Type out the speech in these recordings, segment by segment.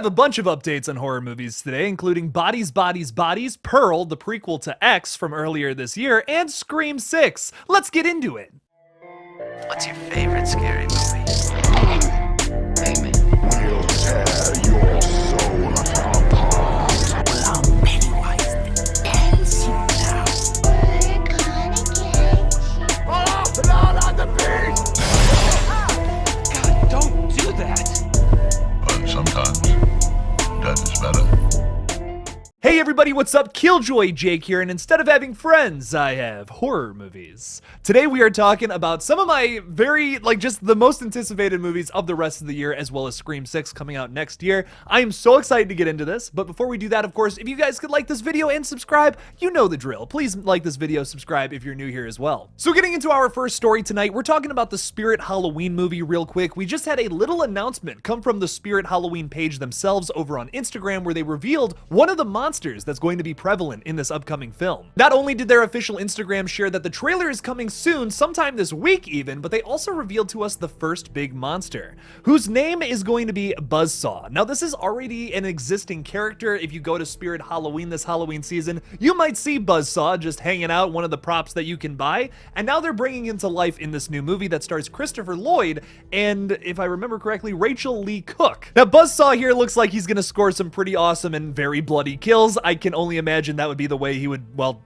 have a bunch of updates on horror movies today, including Bodies, Bodies, Bodies, Pearl, the prequel to X from earlier this year, and Scream 6. Let's get into it. What's your favorite scary movie? Amen. We'll tear your soul apart. Well, I'm Pennywise the dancing now. We're gonna get you. Oh, blood on the beast! God, don't do that. But sometimes death is better. Hey everybody, what's up? KillJoy Jake here, and instead of having friends, I have horror movies. Today we are talking about some of my just the most anticipated movies of the rest of the year, as well as Scream 6 coming out next year. I am so excited to get into this, but before we do that, of course, if you guys could like this video and subscribe, you know the drill. Please like this video, subscribe if you're new here as well. So getting into our first story tonight, we're talking about the Spirit Halloween movie real quick. We just had a little announcement come from the Spirit Halloween page themselves over on Instagram, where they revealed one of the monsters that's going to be prevalent in this upcoming film. Not only did their official Instagram share that the trailer is coming soon, sometime this week even, but they also revealed to us the first big monster, whose name is going to be Buzzsaw. Now, this is already an existing character. If you go to Spirit Halloween this Halloween season, you might see Buzzsaw just hanging out, one of the props that you can buy, and now they're bringing him to life in this new movie that stars Christopher Lloyd and, if I remember correctly, Rachel Lee Cook. Now, Buzzsaw here looks like he's gonna score some pretty awesome and very bloody kills. I can only imagine that would be the way he would, well,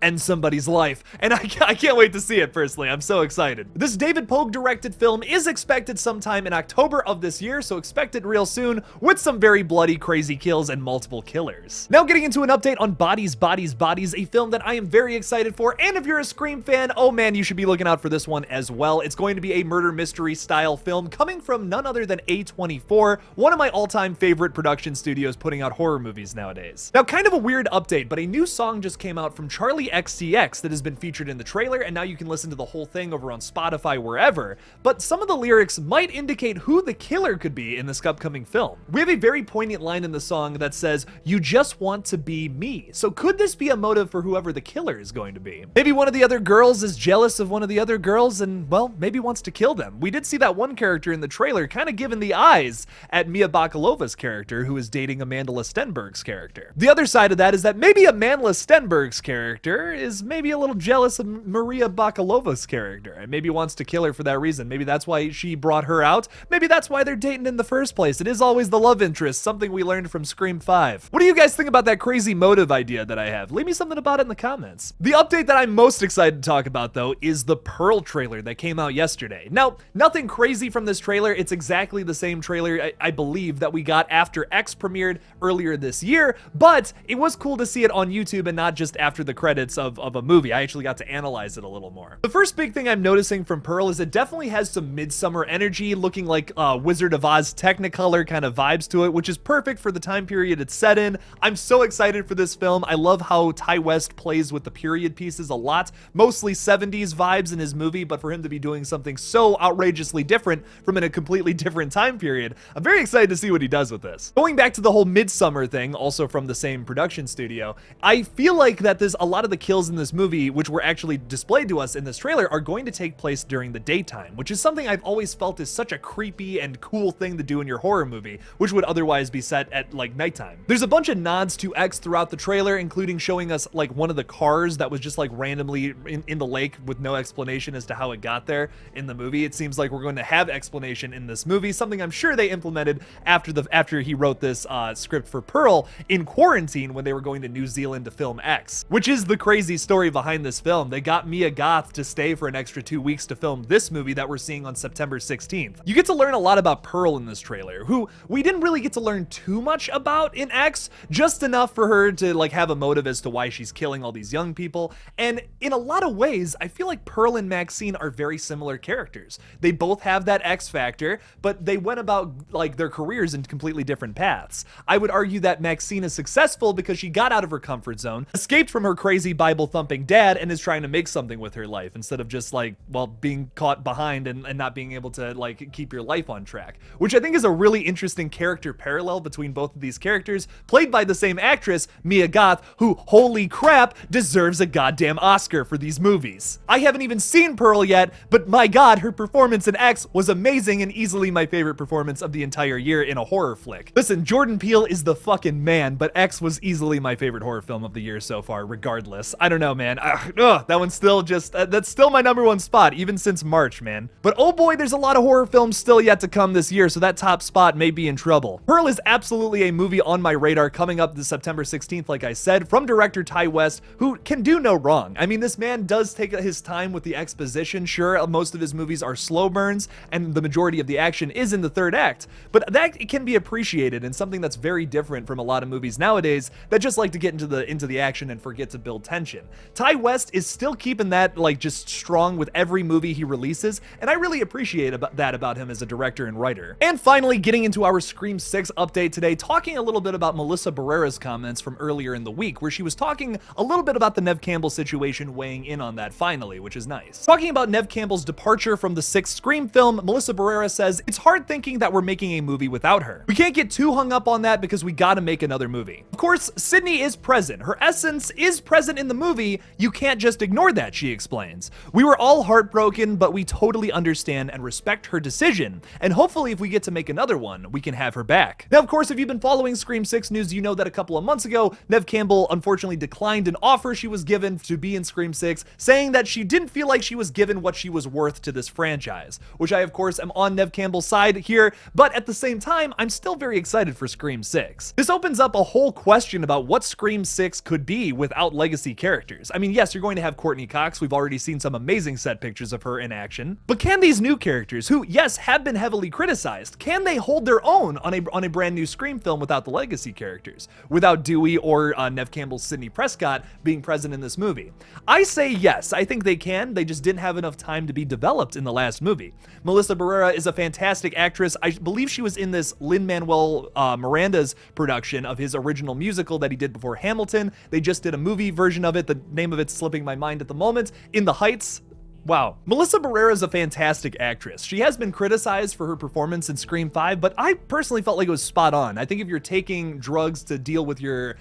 end somebody's life, and I can't wait to see it personally. I'm so excited. This David Pogue directed film is expected sometime in October of this year, so expect it real soon, with some very bloody, crazy kills and multiple killers. Now getting into an update on Bodies, Bodies, Bodies, a film that I am very excited for, and if you're a Scream fan, oh man, you should be looking out for this one as well. It's going to be a murder mystery style film coming from none other than A24, one of my all-time favorite production studios putting out horror movies nowadays. Now, kind of a weird update, but a new song just came out from Charlie XCX that has been featured in the trailer, and now you can listen to the whole thing over on Spotify, wherever, but some of the lyrics might indicate who the killer could be in this upcoming film. We have a very poignant line in the song that says, "You just want to be me." So could this be a motive for whoever the killer is going to be? Maybe one of the other girls is jealous of one of the other girls and, well, maybe wants to kill them. We did see that one character in the trailer kind of giving the eyes at Mia Bakalova's character, who is dating Amanda Stenberg's character. The other side of that is that maybe Amanda Stenberg's character is maybe a little jealous of Maria Bakalova's character and maybe wants to kill her for that reason. Maybe that's why she brought her out. Maybe that's why they're dating in the first place. It is always the love interest, something we learned from Scream 5. What do you guys think about that crazy motive idea that I have? Leave me something about it in the comments. The update that I'm most excited to talk about, though, is the Pearl trailer that came out yesterday. Now, nothing crazy from this trailer. It's exactly the same trailer, I believe, that we got after X premiered earlier this year, but it was cool to see it on YouTube and not just after the credits of a movie. I actually got to analyze it a little more. The first big thing I'm noticing from Pearl is it definitely has some midsummer energy, looking like Wizard of Oz Technicolor kind of vibes to it, which is perfect for the time period it's set in. I'm so excited for this film. I love how Ty West plays with the period pieces a lot, mostly 70s vibes in his movie, but for him to be doing something so outrageously different from in a completely different time period, I'm very excited to see what he does with this. Going back to the whole midsummer thing, also from the same production studio, I feel like that there's a lot of the kills in this movie, which were actually displayed to us in this trailer, are going to take place during the daytime, which is something I've always felt is such a creepy and cool thing to do in your horror movie, which would otherwise be set at like nighttime. There's a bunch of nods to X throughout the trailer, including showing us like one of the cars that was just like randomly in the lake with no explanation as to how it got there in the movie. It seems like we're going to have explanation in this movie, something I'm sure they implemented after he wrote this script for Pearl in quarantine when they were going to New Zealand to film X, which is the crazy story behind this film. They got Mia Goth to stay for an extra 2 weeks to film this movie that we're seeing on September 16th. You get to learn a lot about Pearl in this trailer, who we didn't really get to learn too much about in X, just enough for her to like have a motive as to why she's killing all these young people. And in a lot of ways, I feel like Pearl and Maxine are very similar characters. They both have that X factor, but they went about like their careers in completely different paths. I would argue that Maxine is successful because she got out of her comfort zone, escaped from her crazy crazy Bible-thumping dad and is trying to make something with her life instead of just like, well, being caught behind and not being able to like keep your life on track, which I think is a really interesting character parallel between both of these characters, played by the same actress, Mia Goth, who, holy crap, deserves a goddamn Oscar for these movies. I haven't even seen Pearl yet, but my god, her performance in X was amazing and easily my favorite performance of the entire year in a horror flick. Listen, Jordan Peele is the fucking man, but X was easily my favorite horror film of the year so far, regardless. I don't know, man. That one's still just, that's still my #1 spot, even since March, man. But oh boy, there's a lot of horror films still yet to come this year, so that top spot may be in trouble. Pearl is absolutely a movie on my radar coming up this September 16th, like I said, from director Ty West, who can do no wrong. I mean, this man does take his time with the exposition. Sure, most of his movies are slow burns, and the majority of the action is in the third act, but that can be appreciated and something that's very different from a lot of movies nowadays that just like to get into the action and forget to build tension. Ty West is still keeping that like just strong with every movie he releases, and I really appreciate that about him as a director and writer. And finally, getting into our Scream 6 update today, talking a little bit about Melissa Barrera's comments from earlier in the week, where she was talking a little bit about the Neve Campbell situation, weighing in on that finally, which is nice. Talking about Neve Campbell's departure from the 6th Scream film, Melissa Barrera says, "It's hard thinking that we're making a movie without her. We can't get too hung up on that because we gotta make another movie. Of course, Sydney is present. Her essence is present in the movie. You can't just ignore that," she explains. "We were all heartbroken, but we totally understand and respect her decision. And hopefully if we get to make another one, we can have her back." Now, of course, if you've been following Scream 6 news, you know that a couple of months ago, Neve Campbell unfortunately declined an offer she was given to be in Scream 6, saying that she didn't feel like she was given what she was worth to this franchise, which I, of course, am on Neve Campbell's side here, but at the same time, I'm still very excited for Scream 6. This opens up a whole question about what Scream 6 could be without legacy characters. I mean, yes, you're going to have Courtney Cox. We've already seen some amazing set pictures of her in action, but can these new characters, who, yes, have been heavily criticized, can they hold their own on a brand new Scream film without the legacy characters, without Dewey or Neve Campbell's Sidney Prescott being present in this movie? I say yes, I think they can. They just didn't have enough time to be developed in the last movie. Melissa Barrera is a fantastic actress. I believe she was in this Lin-Manuel Miranda's production of his original musical that he did before Hamilton. They just did a movie version of it. The name of it's slipping my mind at the moment. In the Heights. Wow. Melissa Barrera is a fantastic actress. She has been criticized for her performance in Scream 5, but I personally felt like it was spot on. I think if you're taking drugs to deal with your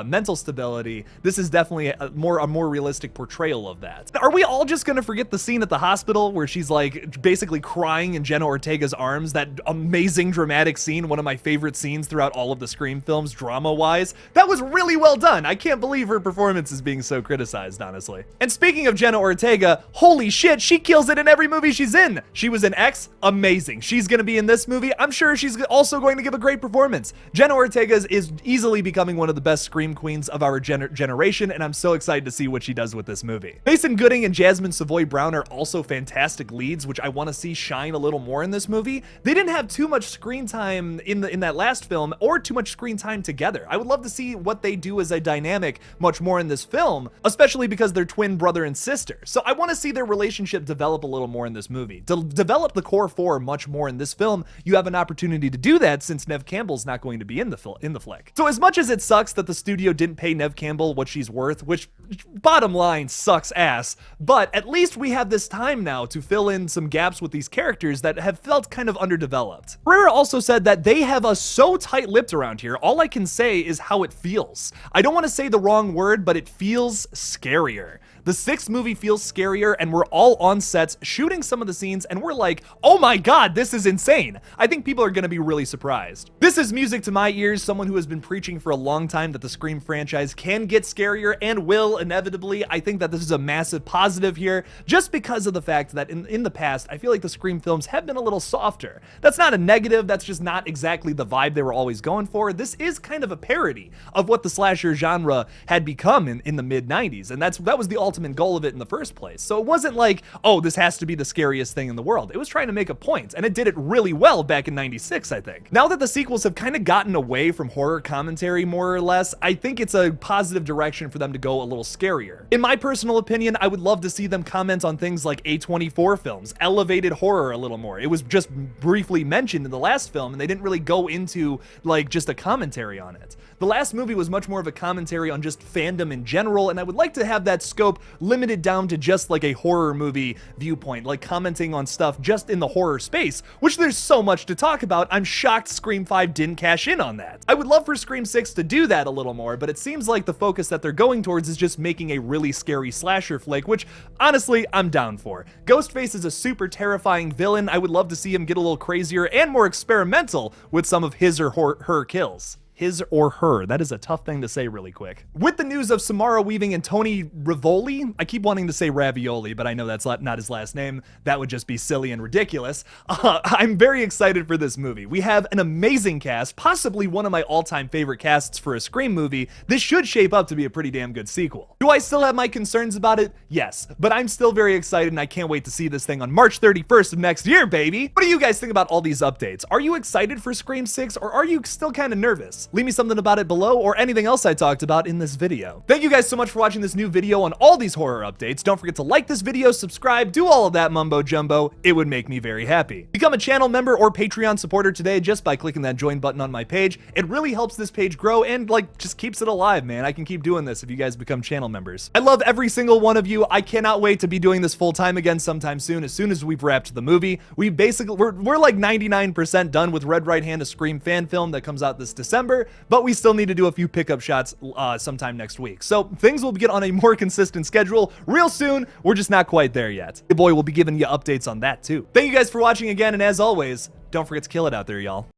mental stability, this is definitely a more realistic portrayal of that. Are we all just gonna forget the scene at the hospital where she's like basically crying in Jenna Ortega's arms? That amazing dramatic scene, one of my favorite scenes throughout all of the Scream films, drama-wise. That was really well done. I can't believe her performance is being so criticized, honestly. And speaking of Jenna Ortega, holy shit, she kills it in every movie she's in. She was in X, amazing. She's gonna be in this movie. I'm sure she's also going to give a great performance. Jenna Ortega is easily becoming one of the best Scream queens of our generation, and I'm so excited to see what she does with this movie. Mason Gooding and Jasmine Savoy Brown are also fantastic leads, which I want to see shine a little more in this movie. They didn't have too much screen time in that last film, or too much screen time together. I would love to see what they do as a dynamic much more in this film, especially because they're twin brother and sister. So I want to see their relationship develop a little more in this movie. To develop the core four much more in this film, you have an opportunity to do that since Neve Campbell's not going to be in the flick. So as much as it sucks that the studio didn't pay Neve Campbell what she's worth, which bottom line sucks ass, but at least we have this time now to fill in some gaps with these characters that have felt kind of underdeveloped. Barrera also said that they have us so tight-lipped around here, all I can say is how it feels. I don't want to say the wrong word, but it feels scarier. The 6th movie feels scarier, and we're all on sets shooting some of the scenes, and we're like, oh my god, this is insane. I think people are gonna be really surprised. This is music to my ears, someone who has been preaching for a long time that the Scream franchise can get scarier and will inevitably. I think that this is a massive positive here, just because of the fact that in the past, I feel like the Scream films have been a little softer. That's not a negative, that's just not exactly the vibe they were always going for. This is kind of a parody of what the slasher genre had become in the mid-90s, and that was the ultimate ultimate goal of it in the first place. So it wasn't like, oh, this has to be the scariest thing in the world. It was trying to make a point, and it did it really well back in 96, I think. Now that the sequels have kind of gotten away from horror commentary more or less, I think it's a positive direction for them to go a little scarier. In my personal opinion, I would love to see them comment on things like A24 films, elevated horror a little more. It was just briefly mentioned in the last film, and they didn't really go into like just a commentary on it. The last movie was much more of a commentary on just fandom in general, and I would like to have that scope limited down to just like a horror movie viewpoint, like commenting on stuff just in the horror space, which there's so much to talk about. I'm shocked Scream 5 didn't cash in on that. I would love for Scream 6 to do that a little more, but it seems like the focus that they're going towards is just making a really scary slasher flick, which honestly, I'm down for. Ghostface is a super terrifying villain. I would love to see him get a little crazier and more experimental with some of his or her kills. His or her. That is a tough thing to say really quick. With the news of Samara Weaving and Tony Rivoli, I keep wanting to say Ravioli, but I know that's not his last name. That would just be silly and ridiculous. I'm very excited for this movie. We have an amazing cast, possibly one of my all-time favorite casts for a Scream movie. This should shape up to be a pretty damn good sequel. Do I still have my concerns about it? Yes, but I'm still very excited and I can't wait to see this thing on March 31st of next year, baby. What do you guys think about all these updates? Are you excited for Scream 6 or are you still kind of nervous? Leave me something about it below or anything else I talked about in this video. Thank you guys so much for watching this new video on all these horror updates. Don't forget to like this video, subscribe, do all of that mumbo jumbo. It would make me very happy. Become a channel member or Patreon supporter today just by clicking that join button on my page. It really helps this page grow and like just keeps it alive, man. I can keep doing this if you guys become channel members. I love every single one of you. I cannot wait to be doing this full time again sometime soon as we've wrapped the movie. We're like 99% done with Red Right Hand, a Scream fan film that comes out this December, but we still need to do a few pickup shots sometime next week. So things will get on a more consistent schedule real soon. We're just not quite there yet. Your boy will be giving you updates on that too. Thank you guys for watching again, and as always, don't forget to kill it out there, y'all.